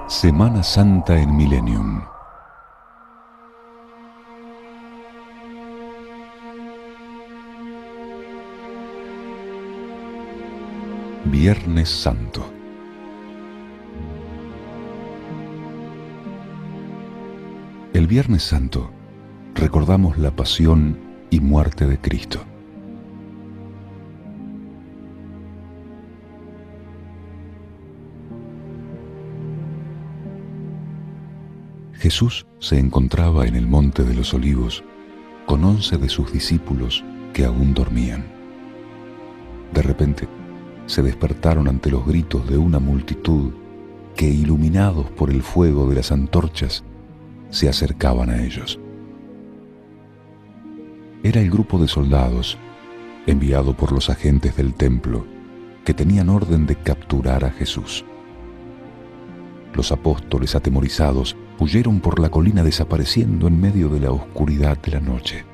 Semana Santa en Millennium. Viernes Santo. El Viernes Santo recordamos la pasión y muerte de Cristo. Jesús se encontraba en el Monte de los Olivos con 11 de sus discípulos que aún dormían. De repente, se despertaron ante los gritos de una multitud que, iluminados por el fuego de las antorchas, se acercaban a ellos. Era el grupo de soldados enviado por los agentes del templo que tenían orden de capturar a Jesús. Los apóstoles, atemorizados, huyeron por la colina desapareciendo en medio de la oscuridad de la noche.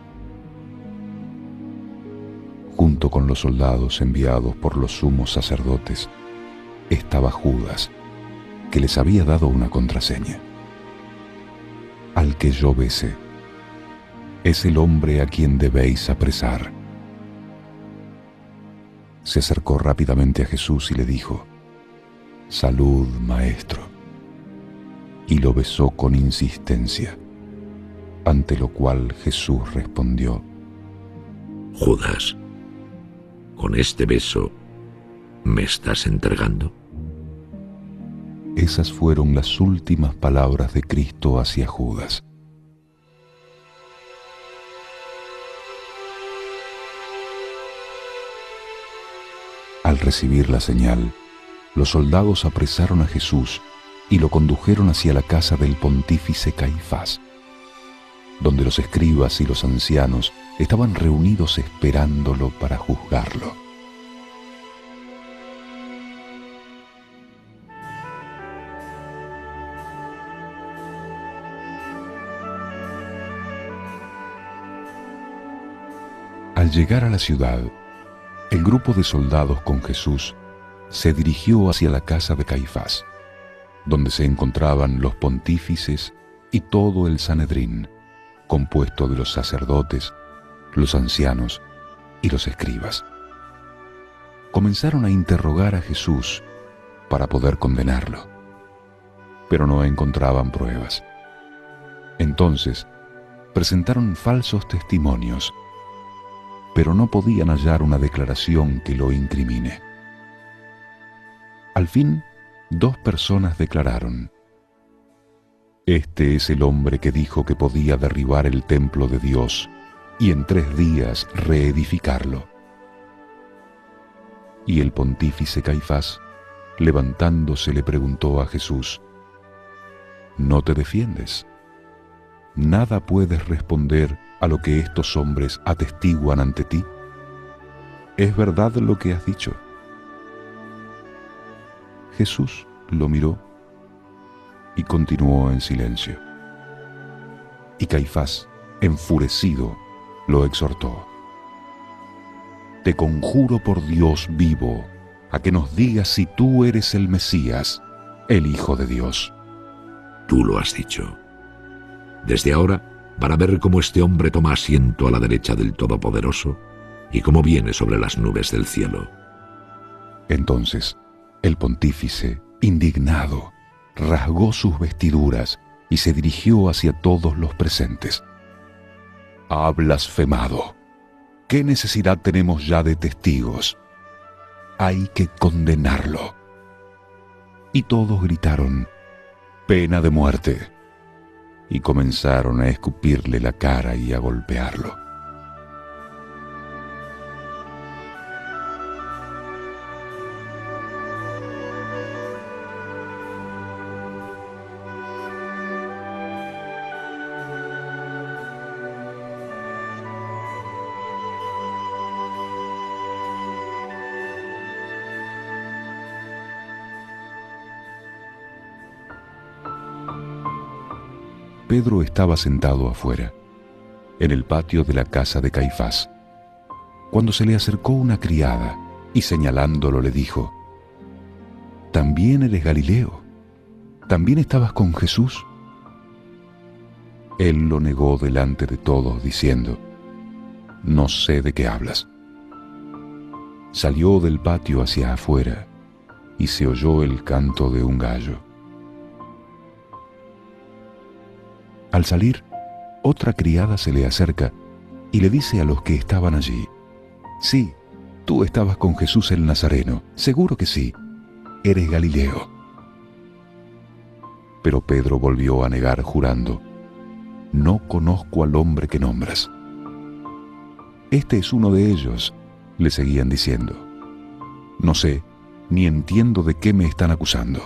Junto con los soldados enviados por los sumos sacerdotes estaba Judas, que les había dado una contraseña. Al que yo besé, es el hombre a quien debéis apresar. Se acercó rápidamente a Jesús y le dijo: Salud, maestro. Y lo besó con insistencia, ante lo cual Jesús respondió: Judas, ¿con este beso me estás entregando? Esas fueron las últimas palabras de Cristo hacia Judas. Al recibir la señal, los soldados apresaron a Jesús y lo condujeron hacia la casa del pontífice Caifás, donde los escribas y los ancianos estaban reunidos esperándolo para juzgarlo. Al llegar a la ciudad, el grupo de soldados con Jesús se dirigió hacia la casa de Caifás, donde se encontraban los pontífices y todo el Sanedrín, compuesto de los sacerdotes, los ancianos y los escribas. Comenzaron a interrogar a Jesús para poder condenarlo, pero no encontraban pruebas. Entonces presentaron falsos testimonios, pero no podían hallar una declaración que lo incrimine. Al fin, 2 personas declararon: Este es el hombre que dijo que podía derribar el templo de Dios y en 3 días reedificarlo. Y el pontífice Caifás, levantándose, le preguntó a Jesús: ¿No te defiendes? ¿Nada puedes responder a lo que estos hombres atestiguan ante ti? ¿Es verdad lo que has dicho? Jesús lo miró y continuó en silencio. Y Caifás, enfurecido, lo exhortó: Te conjuro por Dios vivo, a que nos digas si tú eres el Mesías, el Hijo de Dios. Tú lo has dicho. Desde ahora van a ver cómo este hombre toma asiento a la derecha del Todopoderoso y cómo viene sobre las nubes del cielo. Entonces, el pontífice, indignado, rasgó sus vestiduras y se dirigió hacia todos los presentes. «Ha blasfemado. ¿Qué necesidad tenemos ya de testigos? Hay que condenarlo». Y todos gritaron: «Pena de muerte», y comenzaron a escupirle la cara y a golpearlo. Pedro estaba sentado afuera, en el patio de la casa de Caifás, cuando se le acercó una criada y señalándolo le dijo: «¿También eres Galileo? ¿también estabas con Jesús? Él lo negó delante de todos, diciendo: No sé de qué hablas. Salió del patio hacia afuera y se oyó el canto de un gallo. Al salir, otra criada se le acerca y le dice a los que estaban allí: Sí, tú estabas con Jesús el Nazareno, seguro que sí, eres Galileo. Pero Pedro volvió a negar, jurando: No conozco al hombre que nombras. Este es uno de ellos, le seguían diciendo. No sé, ni entiendo de qué me están acusando.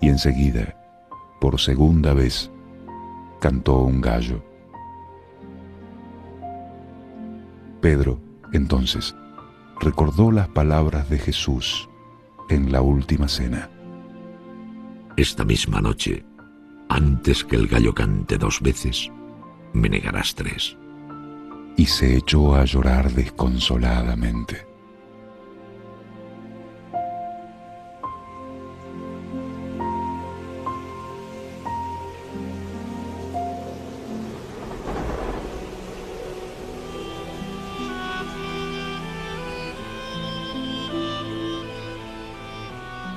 Y enseguida, por segunda vez, cantó un gallo. Pedro, entonces, recordó las palabras de Jesús en la última cena. Esta misma noche, antes que el gallo cante 2 veces, me negarás 3. Y se echó a llorar desconsoladamente.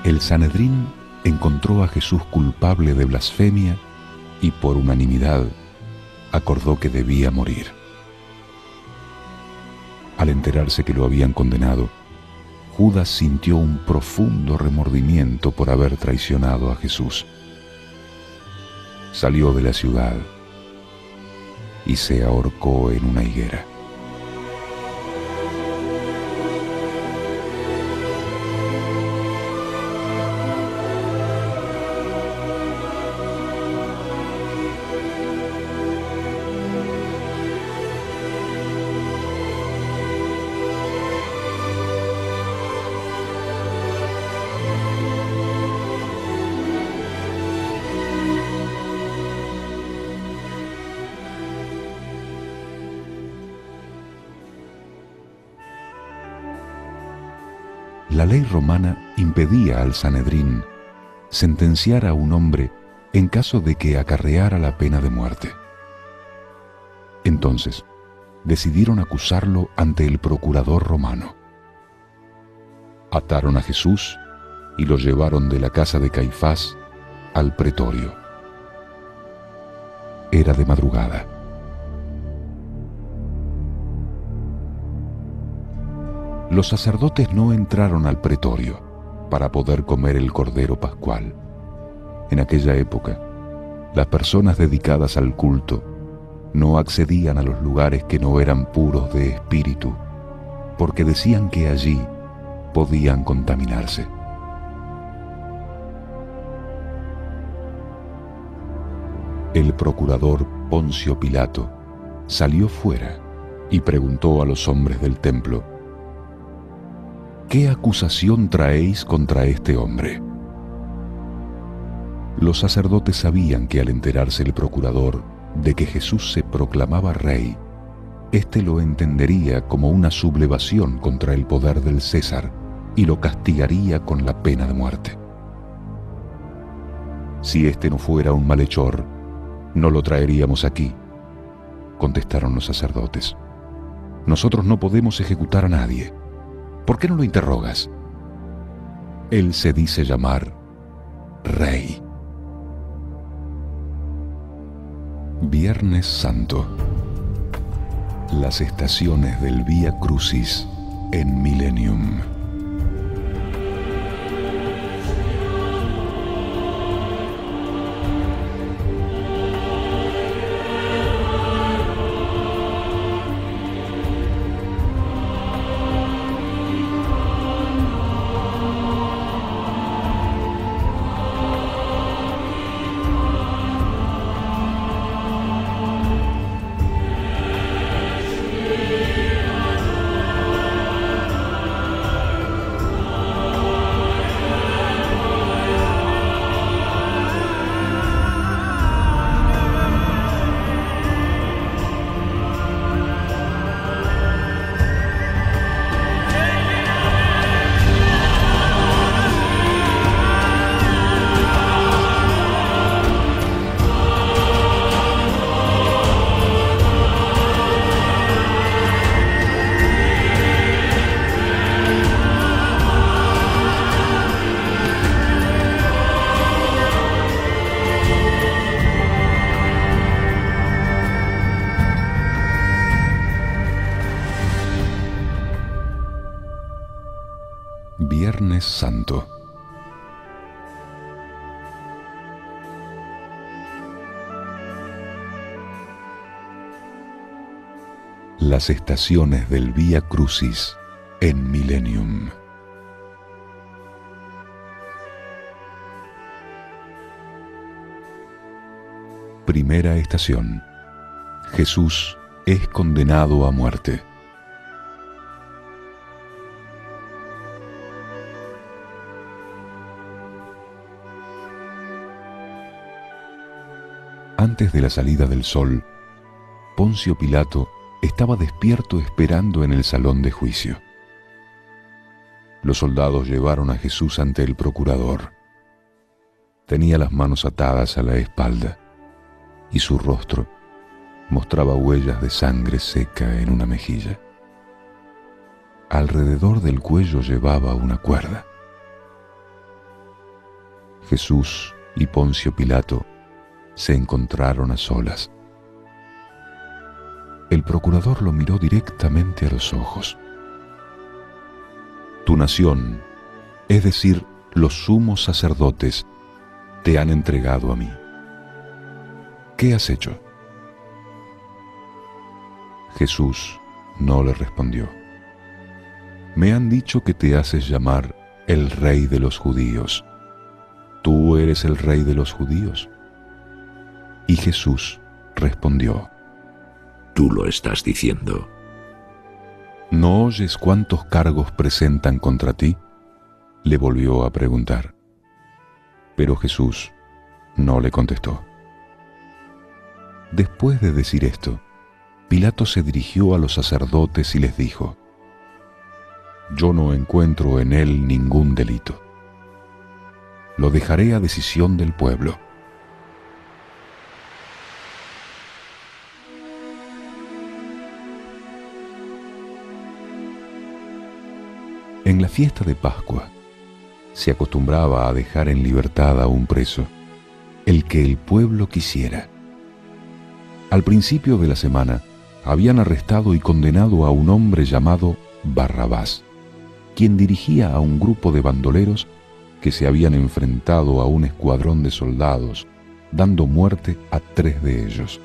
El Sanedrín encontró a Jesús culpable de blasfemia y por unanimidad acordó que debía morir. Al enterarse que lo habían condenado, Judas sintió un profundo remordimiento por haber traicionado a Jesús. Salió de la ciudad y se ahorcó en una higuera. La ley romana impedía al Sanedrín sentenciar a un hombre en caso de que acarreara la pena de muerte. Entonces, decidieron acusarlo ante el procurador romano. Ataron a Jesús y lo llevaron de la casa de Caifás al pretorio. Era de madrugada. Los sacerdotes no entraron al pretorio para poder comer el cordero pascual. En aquella época, las personas dedicadas al culto no accedían a los lugares que no eran puros de espíritu, porque decían que allí podían contaminarse. El procurador Poncio Pilato salió fuera y preguntó a los hombres del templo: ¿Qué acusación traéis contra este hombre? Los sacerdotes sabían que al enterarse el procurador de que Jesús se proclamaba rey, éste lo entendería como una sublevación contra el poder del César y lo castigaría con la pena de muerte. Si este no fuera un malhechor, no lo traeríamos aquí, contestaron los sacerdotes. Nosotros no podemos ejecutar a nadie. ¿Por qué no lo interrogas? Él se dice llamar Rey. Viernes Santo. Las estaciones del Vía Crucis en Millennium. Viernes Santo. Las estaciones del Vía Crucis en Millennium. Primera estación. Jesús es condenado a muerte. Antes de la salida del sol, Poncio Pilato estaba despierto esperando en el salón de juicio. Los soldados llevaron a Jesús ante el procurador. Tenía las manos atadas a la espalda y su rostro mostraba huellas de sangre seca en una mejilla. Alrededor del cuello llevaba una cuerda. Jesús y Poncio Pilato se encontraron a solas. El procurador lo miró directamente a los ojos. Tu nación, es decir, los sumos sacerdotes, te han entregado a mí. ¿Qué has hecho? Jesús no le respondió. Me han dicho que te haces llamar el Rey de los Judíos. ¿Tú eres el Rey de los Judíos? Y Jesús respondió. Tú lo estás diciendo. ¿No oyes cuántos cargos presentan contra ti? Le volvió a preguntar. Pero Jesús no le contestó. Después de decir esto, Pilato se dirigió a los sacerdotes y les dijo: Yo no encuentro en él ningún delito. Lo dejaré a decisión del pueblo. En la fiesta de Pascua se acostumbraba a dejar en libertad a un preso, el que el pueblo quisiera. Al principio de la semana habían arrestado y condenado a un hombre llamado Barrabás, quien dirigía a un grupo de bandoleros que se habían enfrentado a un escuadrón de soldados, dando muerte a 3 de ellos.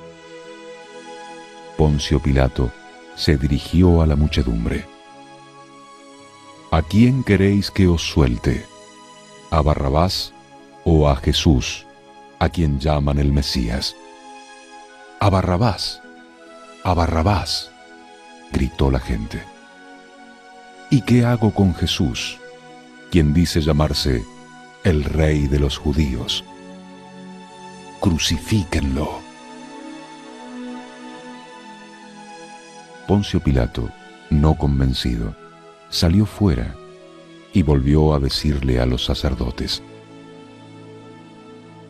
Poncio Pilato se dirigió a la muchedumbre. ¿A quién queréis que os suelte? ¿A Barrabás o a Jesús, a quien llaman el Mesías? ¡A Barrabás! ¡A Barrabás!, gritó la gente. ¿Y qué hago con Jesús, quien dice llamarse el Rey de los Judíos? ¡Crucifíquenlo! Poncio Pilato, no convencido, salió fuera y volvió a decirle a los sacerdotes: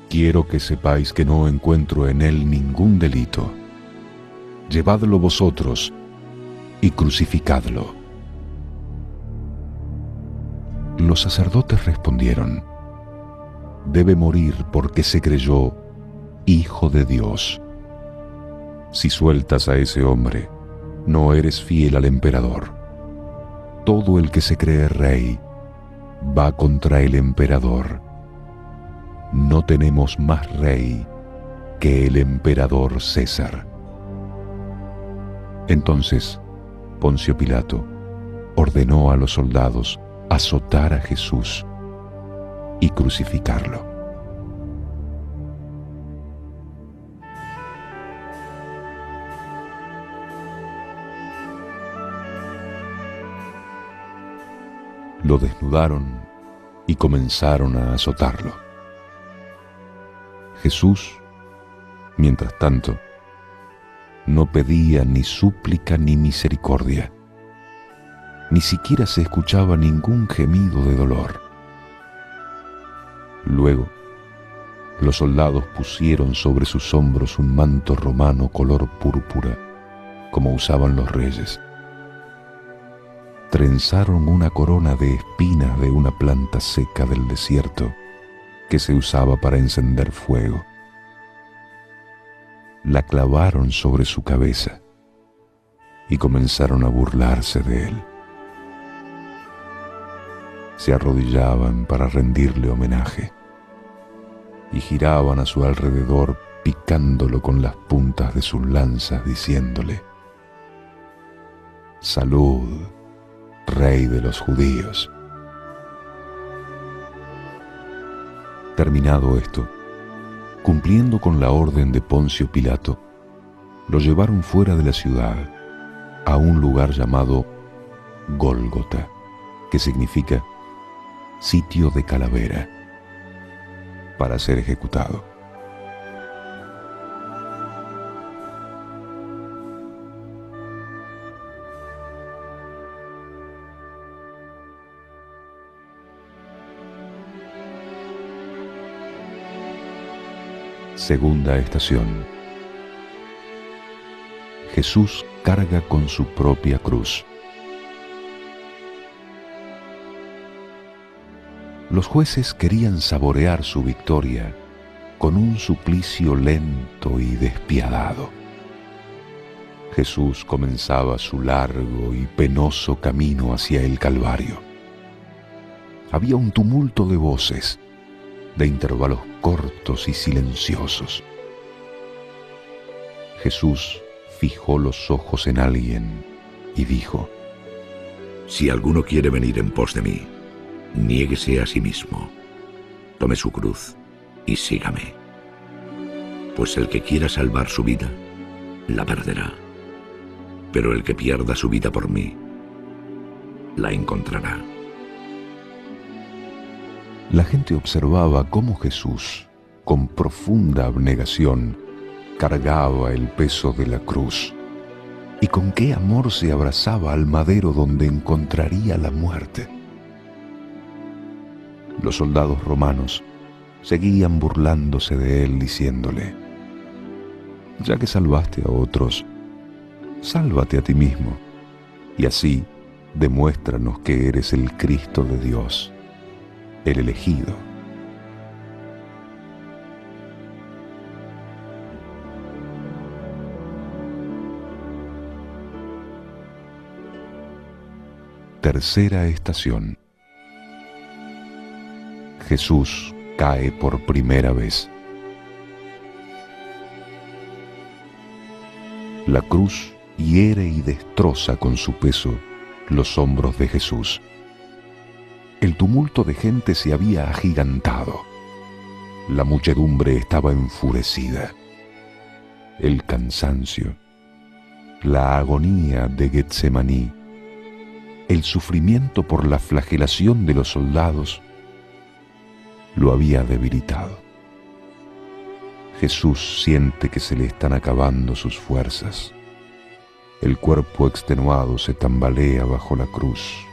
Quiero que sepáis que no encuentro en él ningún delito. Llevadlo vosotros y crucificadlo. Los sacerdotes respondieron: Debe morir porque se creyó Hijo de Dios. Si sueltas a ese hombre, no eres fiel al emperador. Todo el que se cree rey va contra el emperador. No tenemos más rey que el emperador César. Entonces Poncio Pilato ordenó a los soldados azotar a Jesús y crucificarlo. Lo desnudaron y comenzaron a azotarlo. Jesús, mientras tanto, no pedía ni súplica ni misericordia. Ni siquiera se escuchaba ningún gemido de dolor. Luego, los soldados pusieron sobre sus hombros un manto romano color púrpura, como usaban los reyes. Trenzaron una corona de espinas de una planta seca del desierto que se usaba para encender fuego. La clavaron sobre su cabeza y comenzaron a burlarse de él. se arrodillaban para rendirle homenaje y giraban a su alrededor picándolo con las puntas de sus lanzas, diciéndole: «Salud, Rey de los judíos». Terminado esto, cumpliendo con la orden de Poncio Pilato, lo llevaron fuera de la ciudad, a un lugar llamado Gólgota, que significa sitio de calavera, para ser ejecutado. Segunda estación. Jesús carga con su propia cruz. Los jueces querían saborear su victoria con un suplicio lento y despiadado. Jesús comenzaba su largo y penoso camino hacia el Calvario. Había un tumulto de voces, de intervalos cortos y silenciosos. Jesús fijó los ojos en alguien y dijo: «Si alguno quiere venir en pos de mí, niéguese a sí mismo, tome su cruz y sígame. Pues el que quiera salvar su vida, la perderá. Pero el que pierda su vida por mí, la encontrará». La gente observaba cómo Jesús, con profunda abnegación, cargaba el peso de la cruz y con qué amor se abrazaba al madero donde encontraría la muerte. Los soldados romanos seguían burlándose de él, diciéndole: «Ya que salvaste a otros, sálvate a ti mismo, y así demuéstranos que eres el Cristo de Dios, el elegido». Tercera estación. Jesús cae por primera vez. La cruz hiere y destroza con su peso los hombros de Jesús. El tumulto de gente se había agigantado. La muchedumbre estaba enfurecida. El cansancio, la agonía de Getsemaní, el sufrimiento por la flagelación de los soldados lo había debilitado. Jesús siente que se le están acabando sus fuerzas. El cuerpo extenuado se tambalea bajo la cruz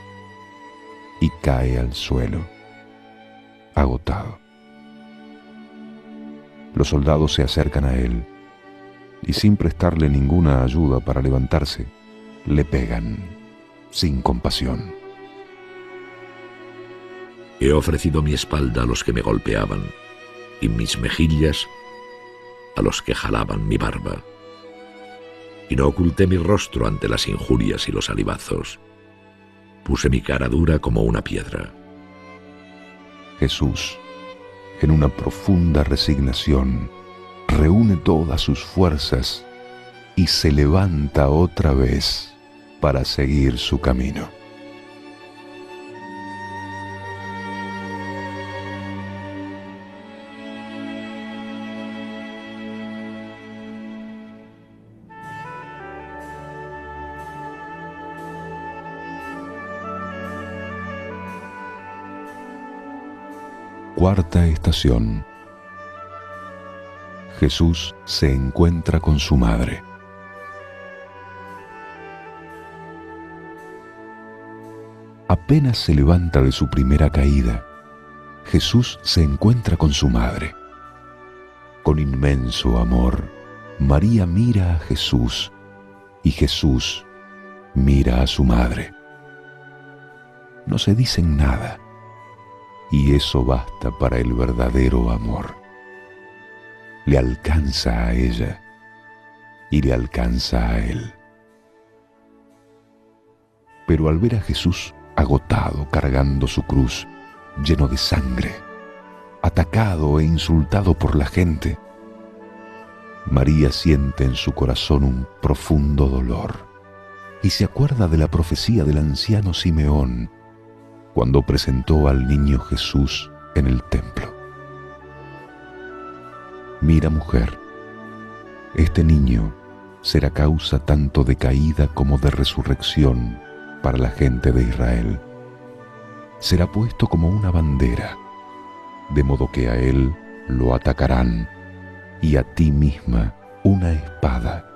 y cae al suelo, agotado. Los soldados se acercan a él y, sin prestarle ninguna ayuda para levantarse, le pegan sin compasión. He ofrecido mi espalda a los que me golpeaban y mis mejillas a los que jalaban mi barba. Y no oculté mi rostro ante las injurias y los alibazos. Puse mi cara dura como una piedra. Jesús, en una profunda resignación, reúne todas sus fuerzas y se levanta otra vez para seguir su camino. Cuarta estación. Jesús se encuentra con su madre. Apenas se levanta de su primera caída, Jesús se encuentra con su madre. Con inmenso amor, María mira a Jesús y Jesús mira a su madre. No se dicen nada, y eso basta para el verdadero amor. Le alcanza a ella y le alcanza a él. Pero al ver a Jesús agotado cargando su cruz, lleno de sangre, atacado e insultado por la gente, María siente en su corazón un profundo dolor y se acuerda de la profecía del anciano Simeón cuando presentó al niño Jesús en el templo. Mira, mujer, este niño será causa tanto de caída como de resurrección para la gente de Israel. Será puesto como una bandera, de modo que a él lo atacarán y a ti misma una espada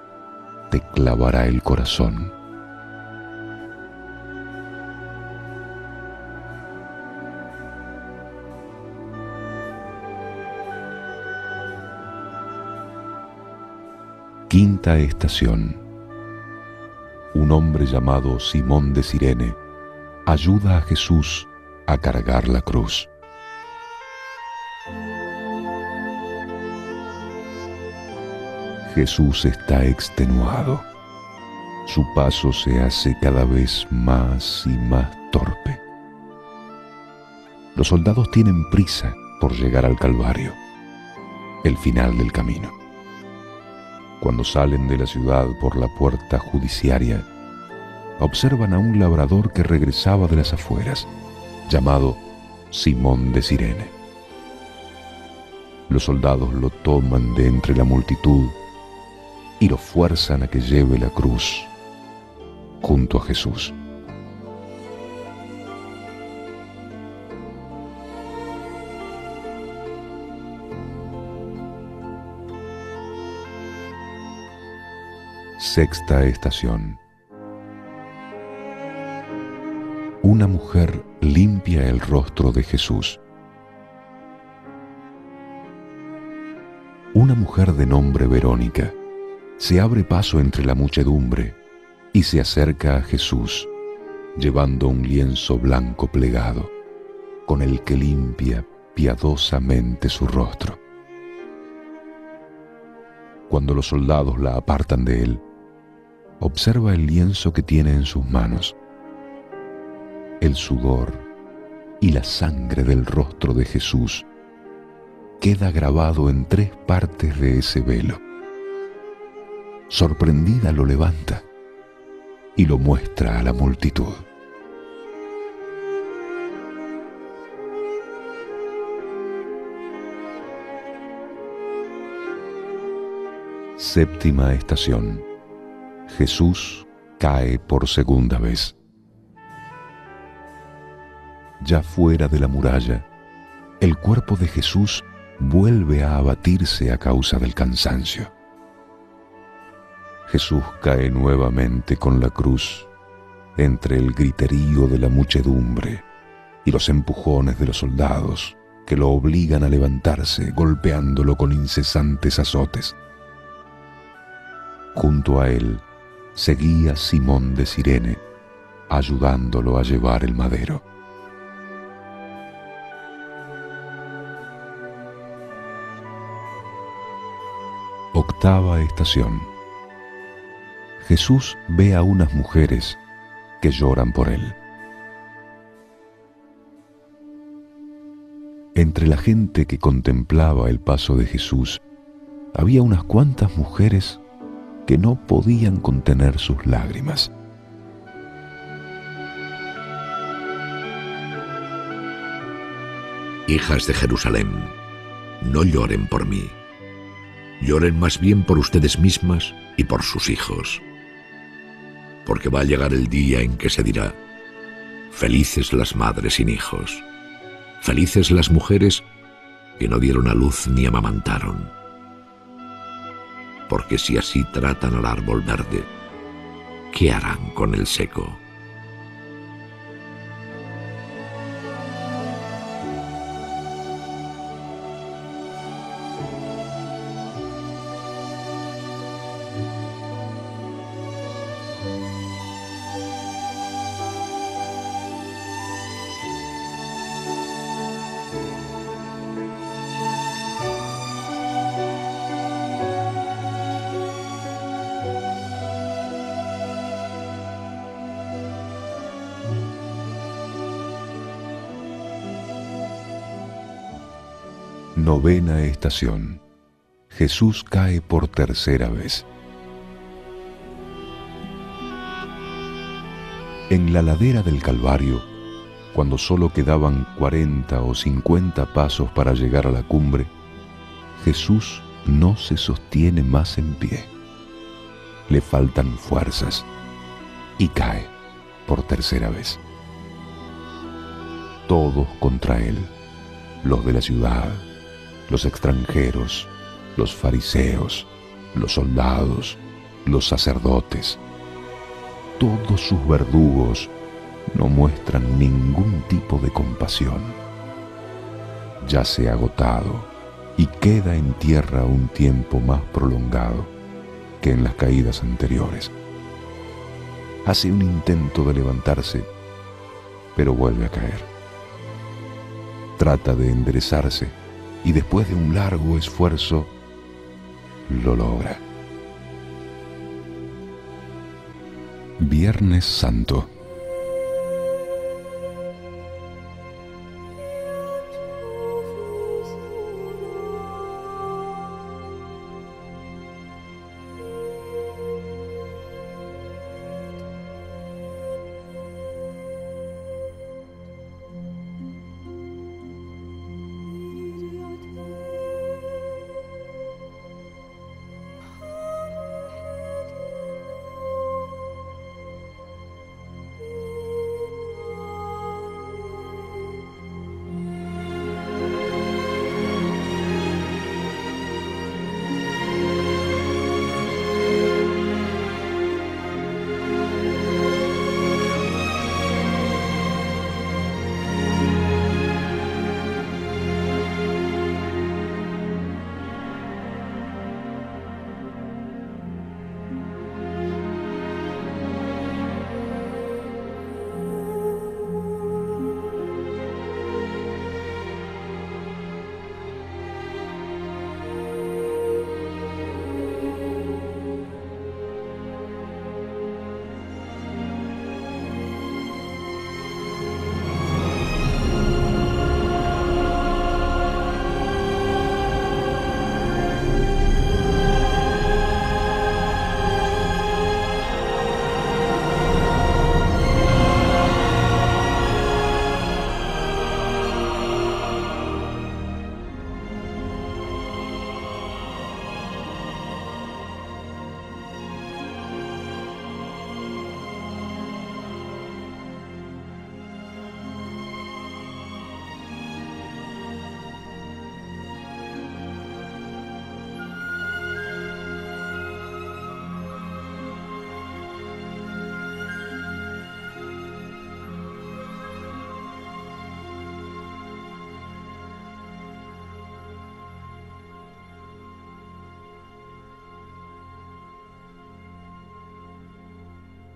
te clavará el corazón. Quinta estación. Un hombre llamado Simón de Cirene ayuda a Jesús a cargar la cruz. Jesús está extenuado. Su paso se hace cada vez más y más torpe. Los soldados tienen prisa por llegar al Calvario, el final del camino. Cuando salen de la ciudad por la puerta judiciaria, observan a un labrador que regresaba de las afueras, llamado Simón de Cirene. Los soldados lo toman de entre la multitud y lo fuerzan a que lleve la cruz junto a Jesús. Sexta estación. Una mujer limpia el rostro de Jesús. Una mujer de nombre Verónica se abre paso entre la muchedumbre y se acerca a Jesús, llevando un lienzo blanco plegado, con el que limpia piadosamente su rostro. Cuando los soldados la apartan de él, observa el lienzo que tiene en sus manos. El sudor y la sangre del rostro de Jesús queda grabado en 3 partes de ese velo. Sorprendida lo levanta y lo muestra a la multitud. Séptima estación. Jesús cae por segunda vez. Ya fuera de la muralla, el cuerpo de Jesús vuelve a abatirse a causa del cansancio. Jesús cae nuevamente con la cruz entre el griterío de la muchedumbre y los empujones de los soldados que lo obligan a levantarse, golpeándolo con incesantes azotes. Junto a él seguía Simón de Cirene, ayudándolo a llevar el madero. Octava estación. Jesús ve a unas mujeres que lloran por él. Entre la gente que contemplaba el paso de Jesús, había unas cuantas mujeres que no podían contener sus lágrimas. Hijas de Jerusalén, no lloren por mí. Lloren más bien por ustedes mismas y por sus hijos. Porque va a llegar el día en que se dirá: felices las madres sin hijos, felices las mujeres que no dieron a luz ni amamantaron. Porque si así tratan al árbol verde, ¿qué harán con el seco? Novena estación. Jesús cae por tercera vez. En la ladera del Calvario, cuando solo quedaban 40 o 50 pasos para llegar a la cumbre, Jesús no se sostiene más en pie. Le faltan fuerzas y cae por tercera vez. Todos contra él, los de la ciudad, los extranjeros, los fariseos, los soldados, los sacerdotes. Todos sus verdugos no muestran ningún tipo de compasión. Yace agotado y queda en tierra un tiempo más prolongado que en las caídas anteriores. Hace un intento de levantarse, pero vuelve a caer. Trata de enderezarse y después de un largo esfuerzo, lo logra. Viernes Santo.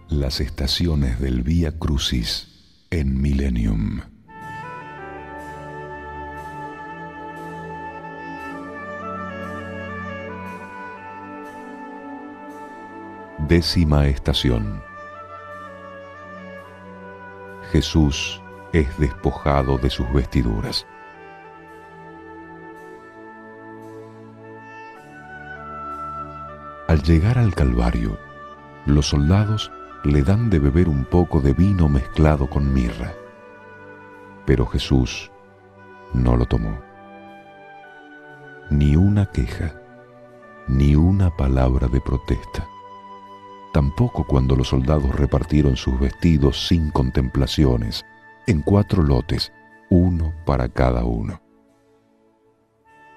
Las estaciones del Vía Crucis en Millennium. Décima estación. Jesús es despojado de sus vestiduras. Al llegar al Calvario, los soldados le dan de beber un poco de vino mezclado con mirra, pero Jesús no lo tomó. Ni una queja, ni una palabra de protesta. Tampoco cuando los soldados repartieron sus vestidos sin contemplaciones, en 4 lotes, uno para cada uno.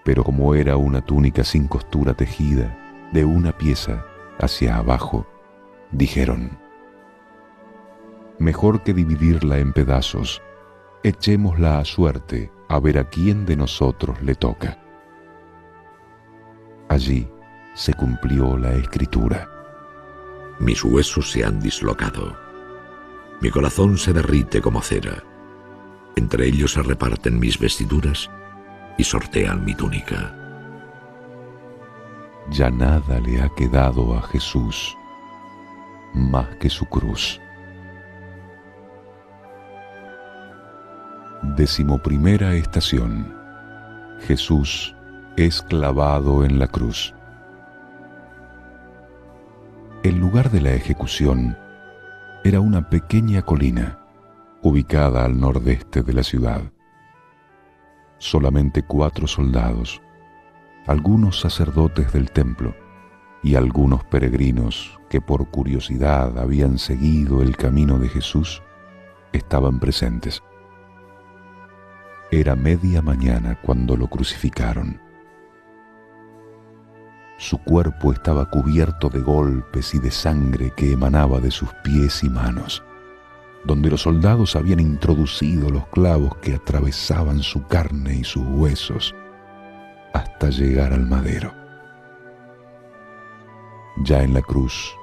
Pero como era una túnica sin costura tejida, de una pieza hacia abajo, dijeron: mejor que dividirla en pedazos, echémosla a suerte a ver a quién de nosotros le toca. Allí se cumplió la escritura: mis huesos se han dislocado, mi corazón se derrite como cera, entre ellos se reparten mis vestiduras y sortean mi túnica. Ya nada le ha quedado a Jesús más que su cruz. 11ª estación. Jesús es clavado en la cruz. El lugar de la ejecución era una pequeña colina ubicada al nordeste de la ciudad. Solamente 4 soldados, algunos sacerdotes del templo y algunos peregrinos que por curiosidad habían seguido el camino de Jesús, estaban presentes. Era media mañana cuando lo crucificaron. Su cuerpo estaba cubierto de golpes y de sangre que emanaba de sus pies y manos, donde los soldados habían introducido los clavos que atravesaban su carne y sus huesos hasta llegar al madero. Ya en la cruz,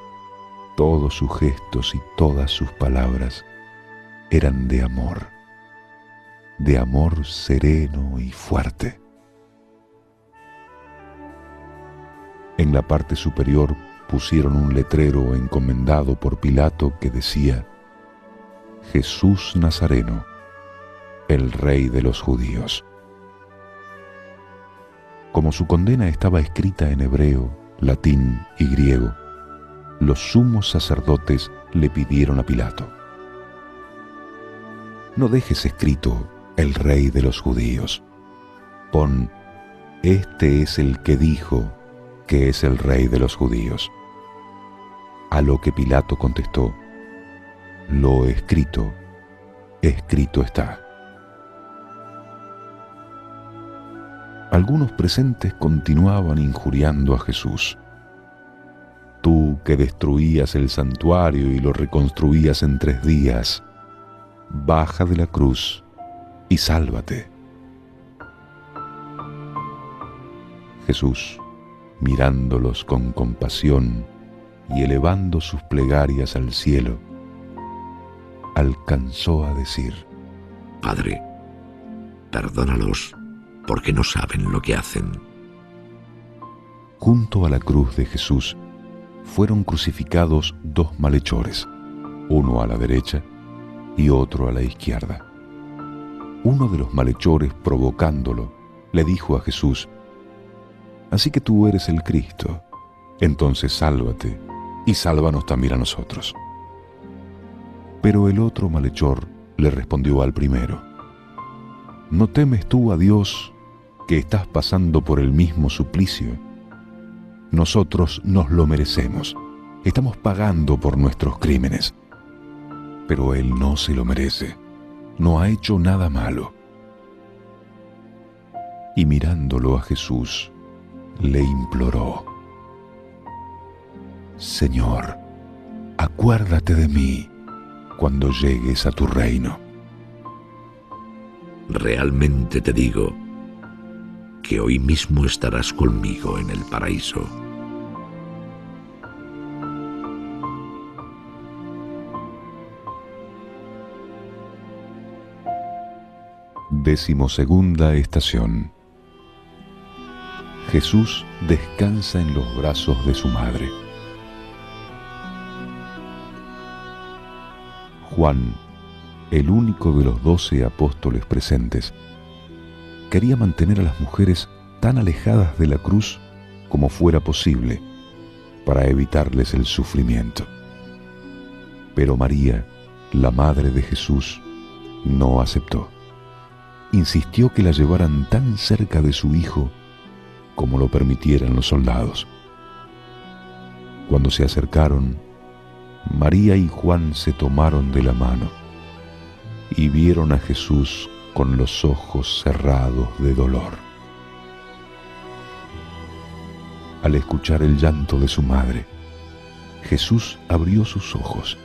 todos sus gestos y todas sus palabras eran de amor sereno y fuerte. En la parte superior pusieron un letrero encomendado por Pilato que decía: Jesús Nazareno, el Rey de los Judíos. Como su condena estaba escrita en hebreo, latín y griego, los sumos sacerdotes le pidieron a Pilato: no dejes escrito el Rey de los Judíos. Pon: este es el que dijo que es el Rey de los Judíos. A lo que Pilato contestó: lo escrito, escrito está. Algunos presentes continuaban injuriando a Jesús. Tú que destruías el santuario y lo reconstruías en 3 días, baja de la cruz y sálvate. Jesús, mirándolos con compasión y elevando sus plegarias al cielo, alcanzó a decir: Padre, perdónalos, porque no saben lo que hacen. Junto a la cruz de Jesús fueron crucificados 2 malhechores, uno a la derecha y otro a la izquierda. Uno de los malhechores, provocándolo, le dijo a Jesús: así que tú eres el Cristo, entonces sálvate y sálvanos también a nosotros. Pero el otro malhechor le respondió al primero: ¿no temes tú a Dios que estás pasando por el mismo suplicio? Nosotros nos lo merecemos, estamos pagando por nuestros crímenes. Pero él no se lo merece, no ha hecho nada malo. Y mirándolo a Jesús, le imploró: Señor, acuérdate de mí cuando llegues a tu reino. Realmente te digo que hoy mismo estarás conmigo en el paraíso. Decimosegunda estación. Jesús descansa en los brazos de su madre. Juan, el único de los 12 apóstoles presentes, quería mantener a las mujeres tan alejadas de la cruz como fuera posible para evitarles el sufrimiento. Pero María, la madre de Jesús, no aceptó. Insistió que la llevaran tan cerca de su hijo como lo permitieran los soldados. Cuando se acercaron, María y Juan se tomaron de la mano y vieron a Jesús con los ojos cerrados de dolor. Al escuchar el llanto de su madre, Jesús abrió sus ojos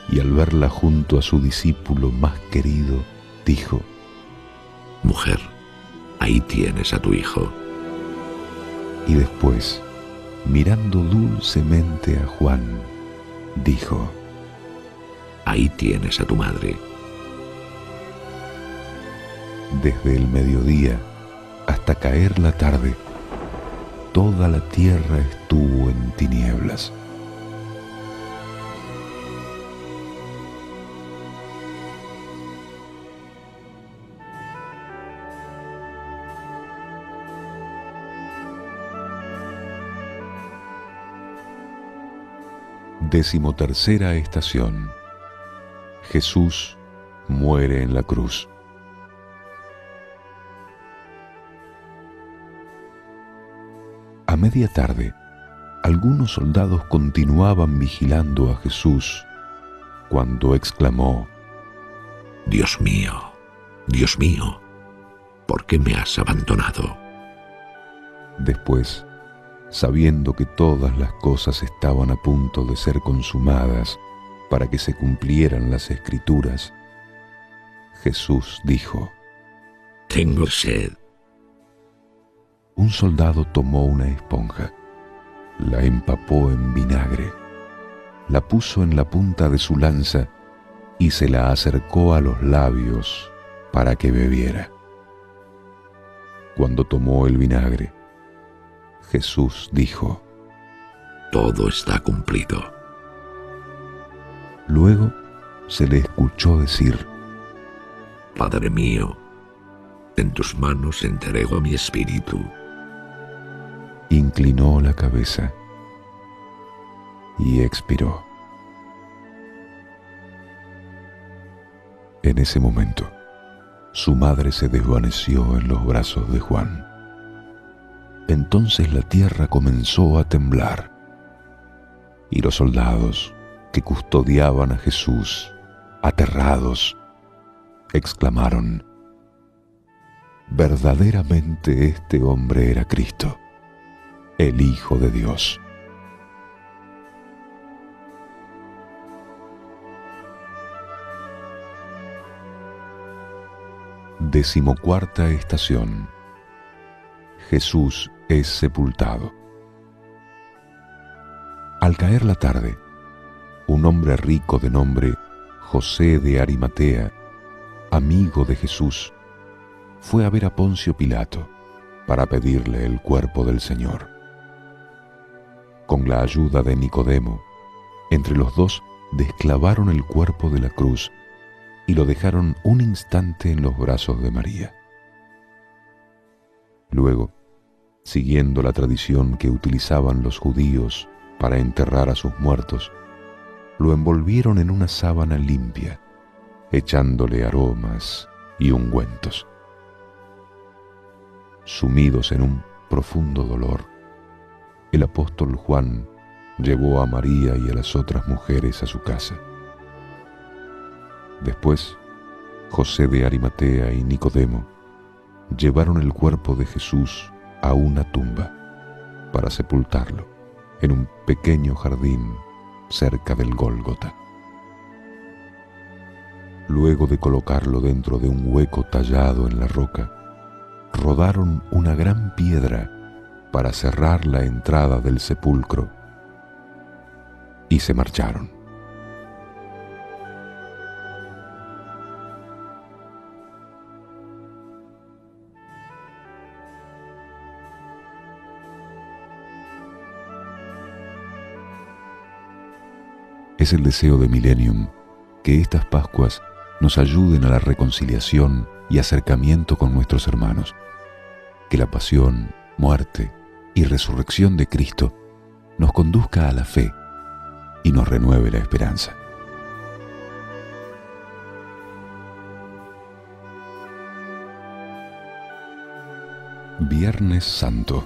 y al verla junto a su discípulo más querido, dijo: Mujer, ahí tienes a tu hijo. Y después, mirando dulcemente a Juan, dijo: Ahí tienes a tu madre. Desde el mediodía hasta caer la tarde, toda la tierra estuvo en tinieblas. Decimotercera estación. Jesús muere en la cruz. A media tarde, algunos soldados continuaban vigilando a Jesús cuando exclamó: Dios mío, ¿por qué me has abandonado? Después, sabiendo que todas las cosas estaban a punto de ser consumadas para que se cumplieran las Escrituras, Jesús dijo: Tengo sed. Un soldado tomó una esponja, la empapó en vinagre, la puso en la punta de su lanza y se la acercó a los labios para que bebiera. Cuando tomó el vinagre, Jesús dijo: Todo está cumplido. Luego se le escuchó decir: Padre mío, en tus manos entrego mi espíritu. Inclinó la cabeza y expiró. En ese momento, su madre se desvaneció en los brazos de Juan. Entonces la tierra comenzó a temblar, y los soldados que custodiaban a Jesús, aterrados, exclamaron: verdaderamente este hombre era Cristo, el Hijo de Dios. Decimocuarta estación. Jesús es sepultado. Al caer la tarde, un hombre rico de nombre José de Arimatea, amigo de Jesús, fue a ver a Poncio Pilato para pedirle el cuerpo del Señor. Con la ayuda de Nicodemo, entre los dos desclavaron el cuerpo de la cruz y lo dejaron un instante en los brazos de María. Luego, siguiendo la tradición que utilizaban los judíos para enterrar a sus muertos, lo envolvieron en una sábana limpia, echándole aromas y ungüentos. Sumidos en un profundo dolor, el apóstol Juan llevó a María y a las otras mujeres a su casa. Después, José de Arimatea y Nicodemo llevaron el cuerpo de Jesús a una tumba para sepultarlo en un pequeño jardín cerca del Gólgota. Luego de colocarlo dentro de un hueco tallado en la roca, rodaron una gran piedra para cerrar la entrada del sepulcro y se marcharon. Es el deseo de Millennium que estas Pascuas nos ayuden a la reconciliación y acercamiento con nuestros hermanos, que la pasión, muerte y resurrección de Cristo nos conduzca a la fe y nos renueve la esperanza. Viernes Santo.